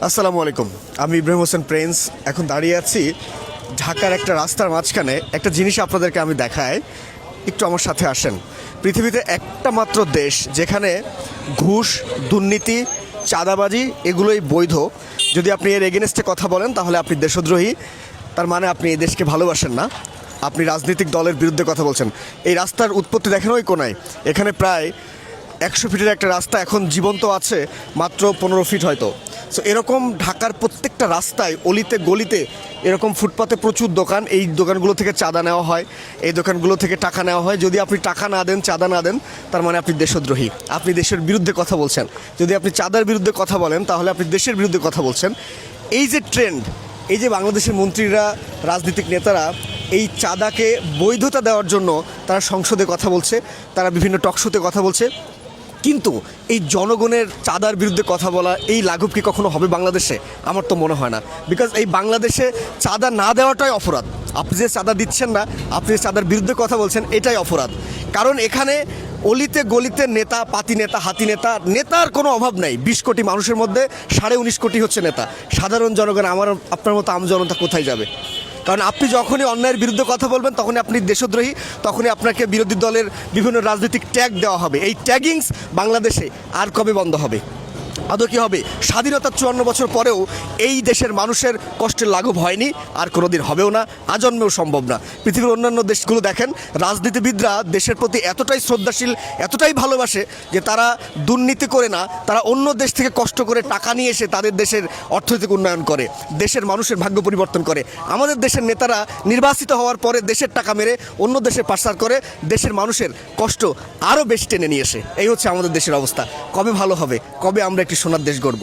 আসসালামু আলাইকুম। আমি ইব্রাহিম হোসেন প্রিন্স। এখন দাঁড়িয়ে আছি ঢাকার একটা রাস্তার মাঝখানে। একটা জিনিস আপনাদেরকে আমি দেখাই, একটু আমার সাথে আসেন। পৃথিবীতে একটা মাত্র দেশ যেখানে ঘুষ, দুর্নীতি, চাঁদাবাজি এগুলোই বৈধ। যদি আপনি এর এগেনস্টে কথা বলেন তাহলে আপনি দেশদ্রোহী, তার মানে আপনি এই দেশকে ভালোবাসেন না, আপনি রাজনৈতিক দলের বিরুদ্ধে কথা বলছেন। এই রাস্তার উৎপত্তি দেখেন ওই কোনায়, এখানে প্রায় 100 ফিটের একটা রাস্তা এখন জীবন্ত আছে মাত্র 15 ফিট হয়তো। সো এরকম ঢাকার প্রত্যেকটা রাস্তায়, অলিতে গলিতে এরকম ফুটপাতে প্রচুর দোকান। এই দোকানগুলো থেকে চাঁদা নেওয়া হয়, এই দোকানগুলো থেকে টাকা নেওয়া হয়। যদি আপনি টাকা না দেন, চাঁদা না দেন, তার মানে আপনি দেশদ্রোহী, আপনি দেশের বিরুদ্ধে কথা বলছেন। যদি আপনি চাঁদার বিরুদ্ধে কথা বলেন তাহলে আপনি দেশের বিরুদ্ধে কথা বলছেন। এই যে ট্রেন্ড, এই যে বাংলাদেশের মন্ত্রীরা, রাজনৈতিক নেতারা এই চাঁদাকে বৈধতা দেওয়ার জন্য তারা সংসদে কথা বলছে, তারা বিভিন্ন টকশোতে কথা বলছে, কিন্তু এই জনগণের চাঁদার বিরুদ্ধে কথা বলা, এই লাঘব কি কখনো হবে বাংলাদেশে? আমার তো মনে হয় না। বিকজ এই বাংলাদেশে চাঁদা না দেওয়াটাই অপরাধ। আপনি যে চাঁদা দিচ্ছেন না, আপনি যে চাঁদার বিরুদ্ধে কথা বলছেন, এটাই অপরাধ। কারণ এখানে অলিতে গলিতে নেতা, পাতি নেতা, হাতি নেতা, নেতার কোনো অভাব নাই। 20 কোটি মানুষের মধ্যে 19.5 কোটি হচ্ছে নেতা। সাধারণ জনগণ, আমার আপনার মতো আমজনতা কোথায় যাবে? কারণ আপনি যখনই অন্যায়ের বিরুদ্ধে কথা বলবেন তখনই আপনি দেশদ্রোহী, তখনই আপনাকে বিরোধী দলের বিভিন্ন রাজনৈতিক ট্যাগ দেওয়া হবে। এই ট্যাগিংস বাংলাদেশে আর কবে বন্ধ হবে? আদৌ কী হবে? স্বাধীনতার 54 বছর পরেও এই দেশের মানুষের কষ্টের লাঘব হয়নি, আর কোনো দিন হবেও না, আজন্মেও সম্ভব না। পৃথিবীর অন্যান্য দেশগুলো দেখেন, রাজনীতিবিদরা দেশের প্রতি এতটাই শ্রদ্ধাশীল, এতটাই ভালোবাসে যে তারা দুর্নীতি করে না, তারা অন্য দেশ থেকে কষ্ট করে টাকা নিয়ে এসে তাদের দেশের অর্থনৈতিক উন্নয়ন করে, দেশের মানুষের ভাগ্য পরিবর্তন করে। আমাদের দেশের নেতারা নির্বাচিত হওয়ার পরে দেশের টাকা মেরে অন্য দেশে পাচার করে দেশের মানুষের কষ্ট আরও বেশি টেনে নিয়ে এসে। এই হচ্ছে আমাদের দেশের অবস্থা। কবে ভালো হবে? কবে আমরা একটি সোনার দেশ গড়ব?